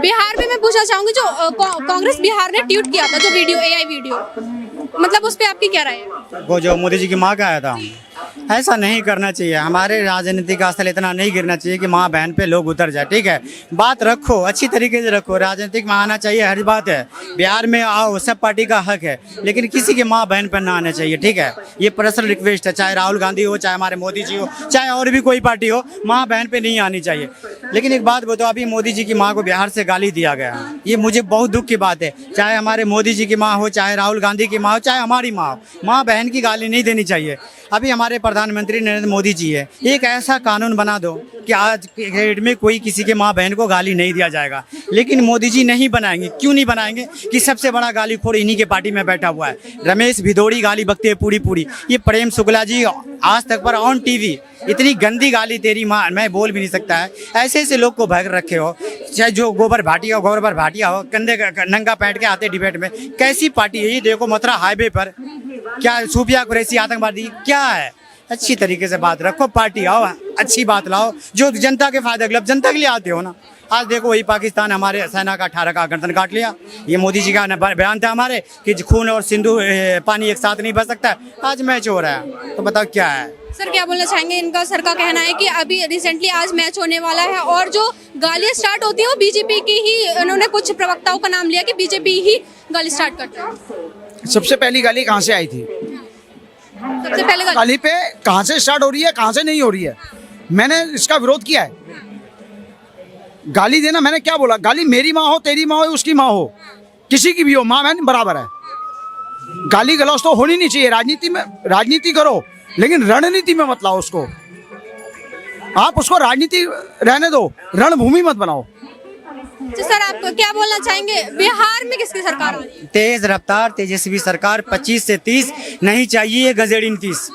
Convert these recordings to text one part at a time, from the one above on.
बिहार में मैं पूछना चाहूंगी, जो कांग्रेस बिहार ने ट्वीट किया था, जो वीडियो एआई वीडियो, मतलब उस पे आपकी क्या राय है? वो जो मोदी जी की माँ का आया था, ऐसा नहीं करना चाहिए। हमारे राजनीति का स्थल इतना नहीं गिरना चाहिए कि माँ बहन पे लोग उतर जाए। ठीक है, बात रखो, अच्छी तरीके से रखो, राजनीतिक में आना चाहिए, हर बात है। बिहार में आओ, सब पार्टी का हक है, लेकिन किसी के माँ बहन पर ना आना चाहिए। ठीक है, ये पर्सनल रिक्वेस्ट है, चाहे राहुल गांधी हो, चाहे हमारे मोदी जी हो, चाहे और भी कोई पार्टी हो, माँ बहन पे नहीं आनी चाहिए। लेकिन एक बात बताओ, अभी मोदी जी की माँ को बिहार से गाली दिया गया, ये मुझे बहुत दुख की बात है। चाहे हमारे मोदी जी की माँ हो, चाहे राहुल गांधी की माँ हो, चाहे हमारी माँ हो, माँ बहन की गाली नहीं देनी चाहिए। अभी हमारे प्रधानमंत्री नरेंद्र मोदी जी है, एक ऐसा कानून बना दो कि आज के डेट में कोई किसी के माँ बहन को गाली नहीं दिया जाएगा। लेकिन मोदी जी नहीं बनाएंगे। क्यों नहीं बनाएंगे? कि सबसे बड़ा गालीखोर इन्हीं के पार्टी में बैठा हुआ है। रमेश भिदोड़ी गाली बकते हैं पूरी। ये प्रेम शुक्ला जी आज तक पर ऑन टीवी इतनी गंदी गाली, तेरी माँ, मैं बोल भी नहीं सकता है। ऐसे ऐसे लोग को भग रखे हो, चाहे जो गोबर भाटिया हो, कंधे नंगा पैंट के आते डिबेट में। कैसी पार्टी है ये? देखो मथुरा हाईवे पर क्या सूफिया कुरैशी आतंकवादी क्या है? अच्छी तरीके से बात रखो, पार्टी आओ, अच्छी बात लाओ, जो जनता के फायदे के लिए, जनता के लिए आते हो ना। आज देखो वही पाकिस्तान हमारे सेना का 18 का गणतंत्र काट लिया। ये मोदी जी का बयान था हमारे कि खून और सिंधु पानी एक साथ नहीं बह सकता। आज मैच हो रहा है, तो बताओ क्या है? सर क्या बोलना चाहेंगे? इनका सर का कहना है कि अभी रिसेंटली आज मैच होने वाला है और जो गालियां स्टार्ट होती है वो बीजेपी की ही, उन्होंने कुछ प्रवक्ताओं का नाम लिया कि बीजेपी ही गाली स्टार्ट करता है। सबसे पहली गाली कहाँ से आई थी? सबसे पहले गाली पे कहाँ से स्टार्ट हो रही है, कहाँ से नहीं हो रही है? मैंने इसका विरोध किया है। गाली देना, मैंने क्या बोला? गाली मेरी माँ हो, तेरी माँ हो, उसकी माँ हो, किसी की भी हो, माँ बहन बराबर है। गाली गलौज तो होनी नहीं चाहिए। राजनीति में राजनीति करो, लेकिन रणनीति में मत लाओ उसको। आप उसको राजनीति रहने दो, रणभूमि मत बनाओ। तो सर आप क्या बोलना चाहेंगे, बिहार में किसकी सरकार आ रही है? तेज रफ्तार तेजस्वी सरकार, 25 से 30 नहीं चाहिए गजेड़ी 30।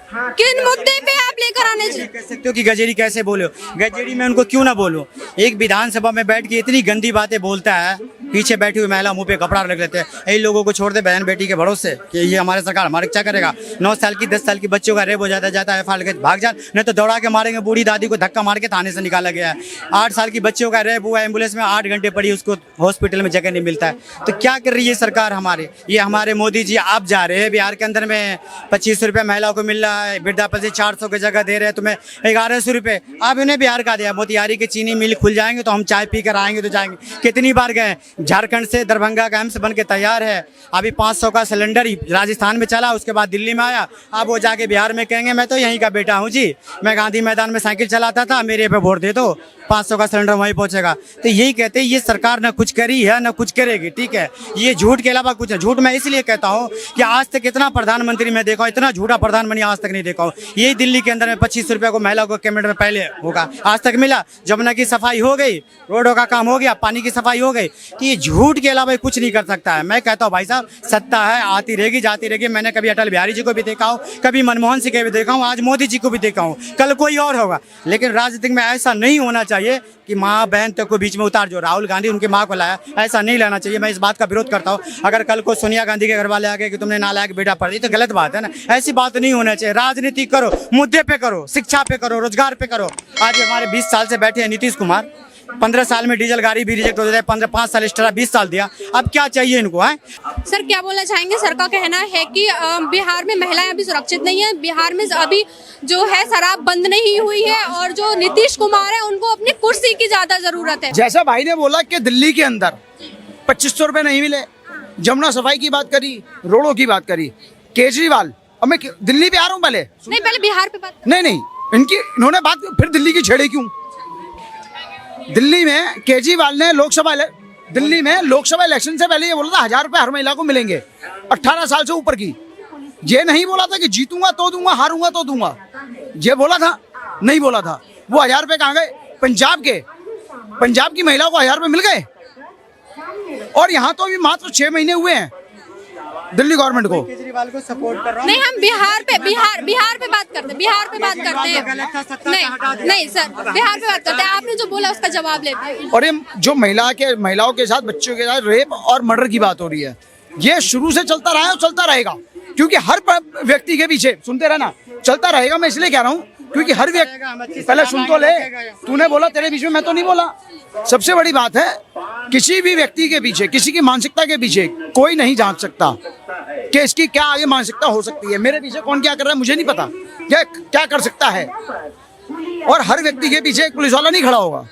किन मुद्दे पे आप लेकर आने चाहिए? कह सकते हो कि गजेड़ी कैसे बोलो? गजेड़ी में उनको क्यों ना बोलो? एक विधानसभा में बैठ के इतनी गंदी बातें बोलता है, पीछे बैठी हुई महिला मुंह पे कपड़ा रख लेते हैं। इन लोगों को छोड़ दे बहन बेटी के भरोसे कि ये हमारे सरकार हमारे क्या करेगा। 9 साल की 10 साल की बच्चों का रेप हो जाता है, फाड़ के भाग जा, नहीं तो दौड़ा के मारेंगे। बूढ़ी दादी को धक्का मार के थाने से निकाला गया है। 8 साल की बच्चों का रेप हुआ, एम्बुलेंस में 8 घंटे पड़ी, उसको हॉस्पिटल में जगह नहीं मिलता है। तो क्या कर रही है सरकार हमारे? ये हमारे मोदी जी आप जा रहे हैं बिहार के अंदर में 25 रुपये महिलाओं को मिल रहा है, वृद्धा पेंशन 400 की जगह दे रहे हैं तुम्हें 1100 रुपये। आप इन्हें बिहार का दिया। मोतिहारी के चीनी मिल खुल जाएंगे तो हम चाय पी कर आएंगे तो जाएंगे। कितनी बार गए? झारखंड से दरभंगा का एम्स बन के तैयार है। अभी 500 का सिलेंडर ही राजस्थान में चला, उसके बाद दिल्ली में आया। अब वो जाके बिहार में कहेंगे मैं तो यहीं का बेटा हूँ जी, मैं गांधी मैदान में साइकिल चलाता था, मेरे पे वोट दे दो, 500 का सिलेंडर वहीं पहुंचेगा। तो यही कहते हैं ये सरकार ना कुछ करी है ना कुछ करेगी। ठीक है, ये झूठ के अलावा कुछ है। झूठ मैं इसलिए कहता हूँ कि आज तक इतना प्रधानमंत्री मैं देखा हूँ, इतना झूठा प्रधानमंत्री आज तक नहीं देखा हूँ। यही दिल्ली के अंदर में 25 रुपये को महिला को कैबिनेट में पहले होगा, आज तक मिला। जमुना की सफाई हो गई, रोडों का काम हो गया, पानी की सफाई हो गई। तो ये झूठ के अलावा कुछ नहीं कर सकता है। मैं कहता हूँ भाई साहब, सत्ता है, आती रहेगी जाती रहेगी। मैंने कभी अटल बिहारी जी को भी देखा हूँ, कभी मनमोहन सिंह को भी देखा हूँ, आज मोदी जी को भी देखा हूँ, कल कोई और होगा। लेकिन राजनीतिक में ऐसा नहीं होना चाहिए कि माँ बहन तक को बीच में उतार। जो राहुल गांधी उनकी माँ को लाया, ऐसा नहीं लाना चाहिए। मैं इस बात का विरोध करता हूँ। अगर कल को सोनिया गांधी के घर वाले आ गए कि तुमने नालायक बेटा पढ़ दी, तो गलत बात है ना। ऐसी बात नहीं होना चाहिए। राजनीति करो, मुद्दे पे करो, शिक्षा पे करो, रोजगार पे करो। आज हमारे 20 साल से बैठे हैं नीतीश कुमार, 15 साल में डीजल गाड़ी भी रिजेक्ट हो जाता है, 5 साल एक्स्ट्रा 20 साल दिया। अब क्या चाहिए इनको है? सर क्या बोलना चाहेंगे? सर का कहना है कि बिहार में महिलाएं अभी सुरक्षित नहीं है, बिहार में अभी जो है शराब बंद नहीं हुई है और जो नीतीश कुमार है उनको अपनी कुर्सी की ज्यादा जरूरत है। जैसा भाई ने बोला कि दिल्ली के अंदर 2500 रुपये नहीं मिले, जमुना सफाई की बात करी, रोडों की बात करी, केजरीवाल, अब मैं दिल्ली पे आ रहा हूँ। नहीं पहले बिहार पे बात। नहीं, इन्होंने बात फिर दिल्ली की छेड़े क्यों? दिल्ली में केजरीवाल ने दिल्ली में लोकसभा इलेक्शन से पहले ये बोला था 1000 रुपये हर महिला को मिलेंगे 18 साल से ऊपर की। ये नहीं बोला था कि जीतूंगा तो दूंगा, हारूंगा तो दूंगा। ये बोला था? नहीं बोला था। वो 1000 रुपये कहाँ गए? पंजाब की महिलाओं को 1000 रुपये मिल गए। और यहाँ तो अभी मात्र 6 महीने हुए हैं दिल्ली गवर्नमेंट को। केजरीवाल को सपोर्ट कर रहा हूं। नहीं, हम बिहार पे बात करते हैं। नहीं सर, बिहार पे बात करते हैं। आपने जो बोला उसका जवाब लेते हैं। और ये जो महिलाओं के साथ, बच्चों के साथ रेप और मर्डर की बात हो रही है, ये शुरू से चलता रहा है और चलता रहेगा। क्योंकि हर व्यक्ति के पीछे, सुनते रहना, चलता रहेगा। मैं इसलिए कह रहा हूँ क्योंकि हर व्यक्ति, पहले सुन तो ले, तूने बोला, तेरे बीच में मैं तो नहीं बोला। सबसे बड़ी बात है किसी भी व्यक्ति के पीछे, किसी की मानसिकता के पीछे कोई नहीं झांक सकता कि इसकी क्या आगे मानसिकता हो सकती है। मेरे पीछे कौन क्या कर रहा है मुझे नहीं पता, क्या कर सकता है। और हर व्यक्ति के पीछे एक पुलिस वाला नहीं खड़ा होगा।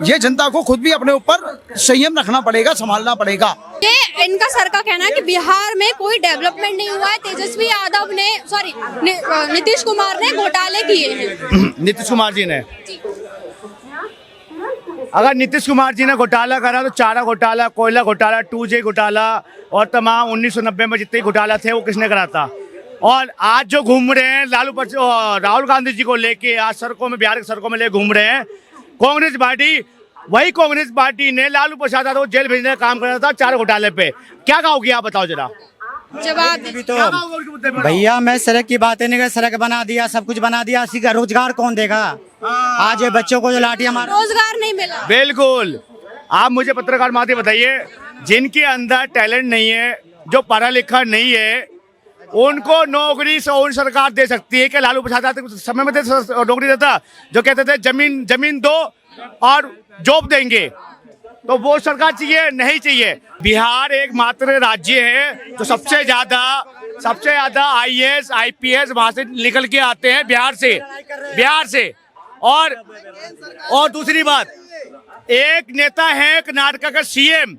ये जनता को खुद भी अपने ऊपर संयम रखना पड़ेगा, संभालना पड़ेगा। ये इनका सर का कहना है कि बिहार में कोई डेवलपमेंट नहीं हुआ है। तेजस्वी यादव ने नीतीश कुमार ने घोटाले किए हैं। नीतीश कुमार जी ने, अगर नीतीश कुमार जी ने घोटाला करा तो चारा घोटाला, कोयला घोटाला, 2G घोटाला और तमाम 1990 में जितने घोटाला थे वो किसने करा था। और आज जो घूम रहे हैं राहुल गांधी जी को लेके, आज सड़कों में, बिहार की सड़कों में लेके घूम रहे हैं कांग्रेस पार्टी। वही कांग्रेस पार्टी ने लालू प्रसाद यादव को जेल भेजने का काम करा था चार घोटाले पे। क्या कहोगे आप, बताओ जरा जवाब अभी तो भैया मैं सड़क की बातें नहीं कर, सड़क बना दिया, सब कुछ बना दिया, इसी का रोजगार कौन देगा। आज ये बच्चों को जो लाठियां मार, रोजगार नहीं मिला। बिल्कुल। आप मुझे पत्रकार माते बताइए, जिनके अंदर टैलेंट नहीं है, जो पढ़ा लिखा नहीं है, उनको नौकरी सरकार दे सकती है। क्या लालू प्रसाद समय में नौकरी देता, जो कहते थे जमीन दो और जॉब देंगे, तो वो सरकार चाहिए? नहीं चाहिए। बिहार एकमात्र राज्य है जो सबसे ज्यादा IAS IPS वहां से निकल के आते हैं, बिहार से। और दूसरी बात, एक नेता है कर्नाटक का CM,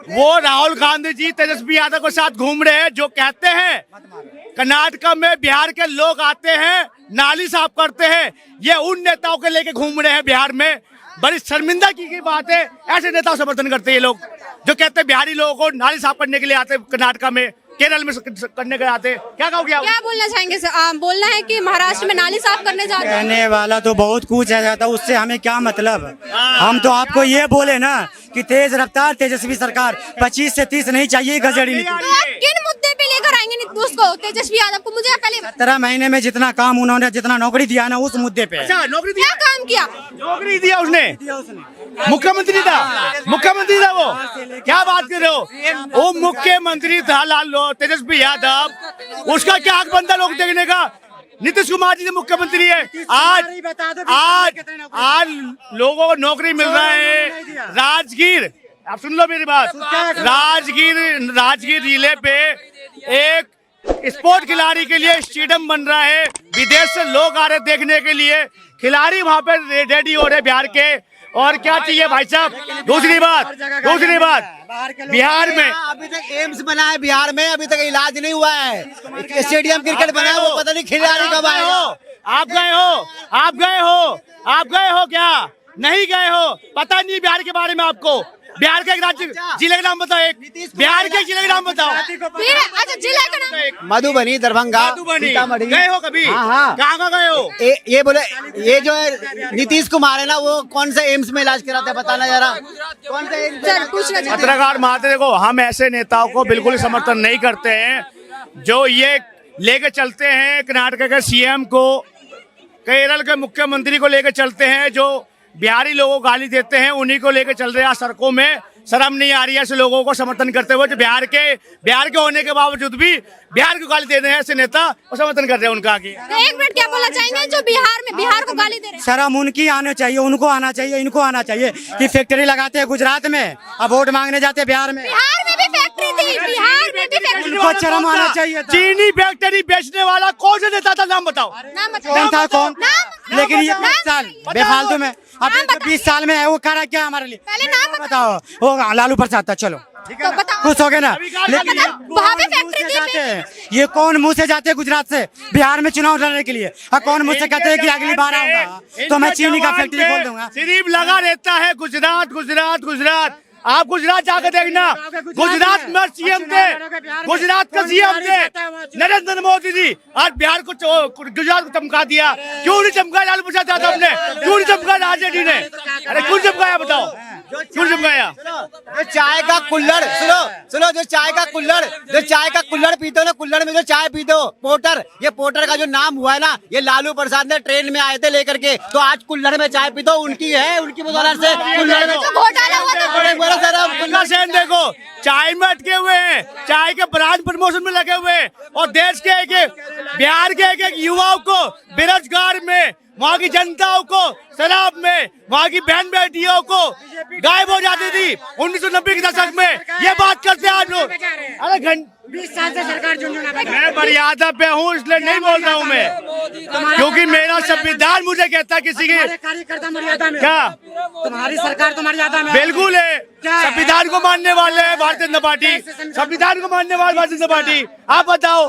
वो राहुल गांधी जी तेजस्वी यादव के साथ घूम रहे हैं, जो कहते हैं कर्नाटक में बिहार के लोग आते हैं, नाली साफ करते हैं। ये उन नेताओं के लेके घूम रहे हैं बिहार में। बड़ी शर्मिंदा की बात है, ऐसे नेताओं से समर्थन करते हैं ये लोग, जो कहते हैं बिहारी लोगों को नाली साफ करने के लिए आते हैं कर्नाटक में, केरल में करने के आते हैं। क्या कहोगे आप? क्या बोलना चाहेंगे सर? बोलना है कि महाराष्ट्र में नाली साफ करने जाते हैं। कहने वाला तो बहुत कुछ है जाता, उससे हमें क्या मतलब। हम तो आपको ये बोले ना कि तेज रफ्तार तेजस्वी सरकार, 25 से 30 नहीं चाहिए गजड़ी। तो आप किन मुद्दे पे लेकर आएंगे उसको, तेजस्वी यादव को? मुझे पहले 17 महीने में जितना काम उन्होंने, जितना नौकरी दिया ना, उस मुद्दे पे। अच्छा, नौकरी क्या काम किया? नौकरी दिया उसने, मुख्यमंत्री था वो। क्या बात कर रहे हो? वो मुख्यमंत्री था तेजस्वी यादव, उसका क्या हक बनता लोग देखने का? नीतीश कुमार जी मुख्यमंत्री है। आज लोगों को नौकरी मिल रहा है। राजगीर, आप सुन लो मेरी बात, राजगीर जिले पे एक स्पोर्ट खिलाड़ी के लिए स्टेडियम बन रहा है। विदेश से लोग आ रहे देखने के लिए, खिलाड़ी वहाँ पे रेडी हो रहे बिहार के। और क्या चाहिए भाई साहब? दूसरी बात, बिहार में अभी तक एम्स बना है, बिहार में अभी तक इलाज नहीं हुआ है। स्टेडियम क्रिकेट बना है, वो पता नहीं खिलाड़ी कब आएगा। आप गए हो क्या? नहीं गए हो, पता नहीं बिहार के बारे में आपको। बिहार का एक राज्य जिले का नाम बताओ, एक बिहार के जिले का नाम बताओ। अच्छा, जिले का नाम? मधुबनी, दरभंगा, सीतामढ़ी। गए हो कभी? हाँ। कहाँ गए हो? ये बोले, ये जो है नीतीश कुमार है ना, वो कौन से एम्स में इलाज कराते हैं, बताना जरा। कौन से एम्स? पत्रकार माते, देखो हम ऐसे नेताओं को बिल्कुल समर्थन नहीं करते हैं जो ये लेके चलते हैं कर्नाटक के CM को, केरल के मुख्यमंत्री को लेकर चलते हैं, जो बिहारी लोगों को गाली देते हैं, उन्हीं को लेकर चल रहे हैं सड़कों में। शर्म नहीं आ रही है ऐसे लोगों को समर्थन करते हुए, जो बिहार के होने के बावजूद भी बिहार को गाली दे रहे हैं ऐसे नेता, और समर्थन कर रहे हैं उनका आगे। एक मिनट, क्या बोलना चाहेंगे जो बिहार को गाली दे रहे हैं? शर्म उनकी आना चाहिए, उनको आना चाहिए, इनको आना चाहिए कि फैक्ट्री लगाते हैं गुजरात में, अब वोट मांगने जाते हैं बिहार में। बिहार में भी फैक्ट्री थी, बिहार में भी फैक्ट्री। उनको शर्म आना चाहिए। चीनी फैक्ट्री बेचने वाला कौन सा नेता था, नाम बताओ। कौन था, कौन? लेकिन ये 20 साल बेफालतू में, अब 20 साल में है वो करा क्या हमारे लिए? पहले नाम बताओ। वो लालू प्रसाद था, चलो तो बताओ। खुश हो गए ना। लेकिन वहाँ पे फैक्ट्री थी। ये कौन मुंह से जाते हैं गुजरात से बिहार में चुनाव लड़ने के लिए, और कौन मुझसे कहते हैं कि अगली बार आऊंगा तो मैं चीनी का फैक्ट्री खोल दूंगा। सिर्फ लगा रहता है गुजरात। आप गुजरात जाकर देखना, गुजरात में CM थे, गुजरात का CM थे नरेंद्र मोदी जी। आज बिहार को गुजरात को चमका दिया। क्यों नहीं चमकाया लालू प्रसाद यादव ने? क्यों नहीं चमकाया RJD ने? अरे क्यों चमकाया बताओ, क्यों चमकाया? जो चाय का कुल्हड़, सुनो, जो चाय का कुल्हड़ पीते हो ना, कुल्हड़ में जो चाय पीते हो, पोर्टर, ये पोर्टर का जो नाम हुआ है ना, ये लालू प्रसाद ने ट्रेन में आए थे लेकर के, तो आज कुल्हड़ में चाय पीते हो, उनकी है, उनकी बदौलत से कुल्हड़ में घोटाला हुआ था। देखो चाय में अटके हुए हैं, चाय के ब्रांड प्रमोशन में लगे हुए हैं, और देश के बिहार के एक युवाओं को बेरोजगार में वहाँ की जनताओं को शराब में, वहाँ की बहन बेटियों को गायब हो जाती थी 1990 के दशक में। ये बात करते हैं आप लोग। अरे 20 साल से सरकार झुंझुना बैठी है। मैं मर्यादा पे हूँ इसलिए नहीं बोल रहा हूँ मैं, क्योंकि मेरा संविधान मुझे कहता है किसी की कार्यकर्ता मर्यादा में, क्या तुम्हारी सरकार तो मर्यादा में। बिल्कुल है, क्या है? संविधान को मानने वाले हैं भारतीय जनता पार्टी, संविधान को मानने वाले भारतीय जनता पार्टी। आप बताओ,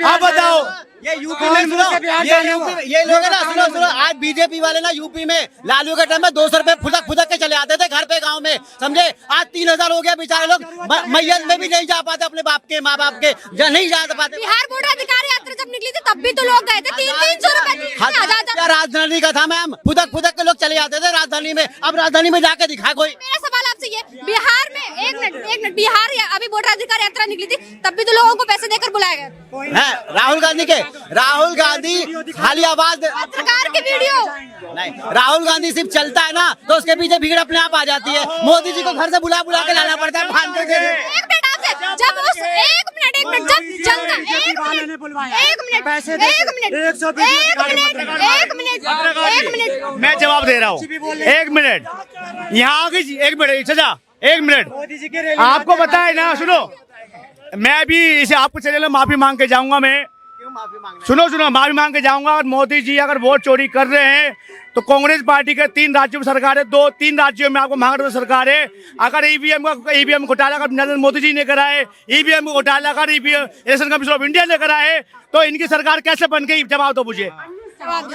आप बताओ। ये यूपी में सुनो, ये लोग है ना, सुनो सुनो, आज बीजेपी वाले ना यूपी में लालू के टाइम में 200 रुपए फुदक फुदक के चले आते थे घर पे गांव में, समझे। आज 3000 हो गया, बेचारे लोग मैयत में भी नहीं जा पाते, अपने बाप के माँ बाप के नहीं जा पाते। बिहार बोर्ड अधिकार यात्रा जब निकली थी तब भी तो लोग गए थे, 300 रुपए। राजधानी का था मैम, फुदक फुदक के लोग चले जाते थे राजधानी में। अब राजधानी में जाके दिखा कोई। मेरा सवाल आपसे ये, बिहार में एक मिनट, बिहार अभी वोटर अधिकार यात्रा निकली थी तब भी तो लोगों को पैसे देकर बुलाया गया है। राहुल गांधी खाली आवाज सरकार की वीडियो नहीं, राहुल गांधी सिर्फ चलता है ना तो उसके पीछे भीड़ अपने आप आ जाती है। मोदी जी को घर से बुला बुला के लाना पड़ता है फांदे के। एक मिनट आपसे, जब उस एक मिनट जब जनता एक मिनट मैं जवाब दे रहा हूँ, एक मिनट यहाँ की, एक मिनट चाचा, एक मिनट। आपको पता है ना, सुनो, मैं भी इसे आपको चैनल में माफी मांग के जाऊंगा। मैं सुनो माफी मांग के जाऊंगा। और मोदी जी अगर वोट चोरी कर रहे हैं तो कांग्रेस पार्टी के 3 राज्यों में सरकार है, 2-3 राज्यों में आपको महागठबंधन सरकार है। अगर ईवीएम घोटाला अगर नरेंद्र मोदी जी ने करा है, ईवीएम घोटाला अगर इलेक्शन कमीशन ऑफ इंडिया ने करा है, तो इनकी सरकार कैसे बन गई? जवाब दो मुझे।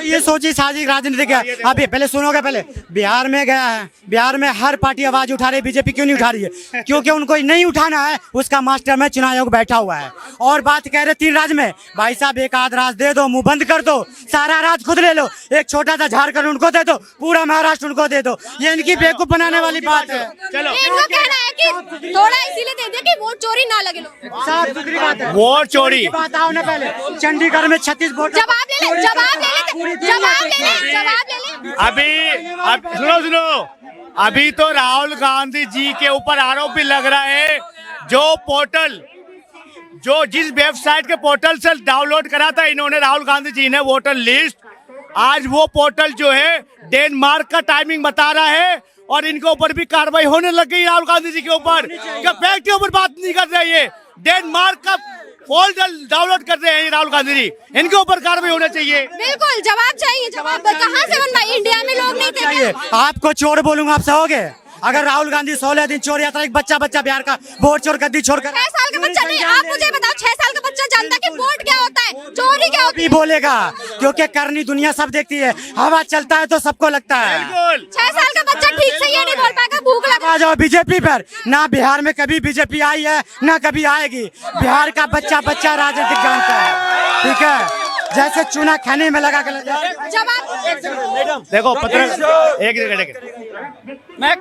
ये सोचिए साजिश राजनीति क्या है। अभी पहले सुनोगे, पहले बिहार में गया है, बिहार में हर पार्टी आवाज उठा रही है, बीजेपी क्यों नहीं उठा रही है? क्योंकि उनको नहीं उठाना है, उसका मास्टर में चुनाव आयोग बैठा हुआ है। और बात कह रहे 3 राज्य में, भाई साहब एक आध राज दे दो, मुंह बंद कर दो, सारा राज खुद ले लो, एक छोटा सा झारखंड उनको दे दो, पूरा महाराष्ट्र उनको दे दो। ये इनकी बेवकूफ बनाने वाली बात है। चलो, इनका कहना है कि थोड़ा इसीलिए दे दिया कि वोट चोरी ना लगे लोग। साफ सुथरी बात है, वोट चोरी बात आओ ना। पहले चंडीगढ़ में 36 वोट। जवाब ले ले। अभी सुनो, अभी तो राहुल गांधी जी के ऊपर आरोप भी लग रहा है। जिस वेबसाइट के पोर्टल से डाउनलोड करा था इन्होंने, राहुल गांधी जी ने, वोटर लिस्ट, आज वो पोर्टल जो है डेनमार्क का टाइमिंग बता रहा है और इनके ऊपर भी कार्रवाई होने लग गई राहुल गांधी जी के ऊपर। क्या फैक्ट के ऊपर बात नहीं कर रहे हैं, डेनमार्क का फोल्डर डाउनलोड कर रहे हैं राहुल गांधी जी, इनके ऊपर कार्रवाई होना चाहिए। बिल्कुल जवाब चाहिए। जवाब कहाँ से बनवाई? इंडिया में लोग नहीं चाहिए। आपको चोर बोलूंगा, आप सहोगे? अगर राहुल गांधी 16 दिन चोर यात्रा, एक बच्चा बिहार का वोट चोर गद्दी छोड़ कर, 6 साल का बच्चा नहीं, आप मुझे बताओ 6 साल का बच्चा जानता है कि वोट क्या होता है, चोरी क्या होती भी बोलेगा, क्योंकि करनी दुनिया सब देखती है, हवा चलता है तो सबको लगता है। 6 साल का बच्चा ठीक से ये नहीं बोल पाएगा, भूख लगा। आ जाओ बीजेपी पर, ना बिहार में कभी बीजेपी आई है ना कभी आएगी। बिहार का बच्चा राजनीतिक जानता है, ठीक है, जैसे चूना खाने में लगा कर। जवाब देखो पत्रकार, एक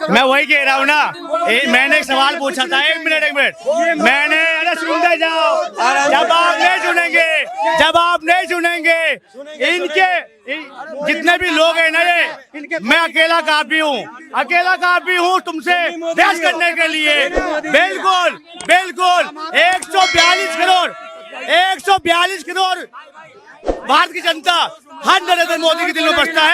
मैं वही कह रहा हूँ ना, मैंने एक सवाल पूछा था। एक मिनट मैंने, अरे सुनते जाओ, जब आप नहीं सुनेंगे इनके जितने भी लोग हैं ना, ये मैं अकेला काफी हूँ तुमसे बहस करने के लिए। बिल्कुल 142 करोड़ भारत की जनता हर नरेंद्र मोदी के दिल में बसता है।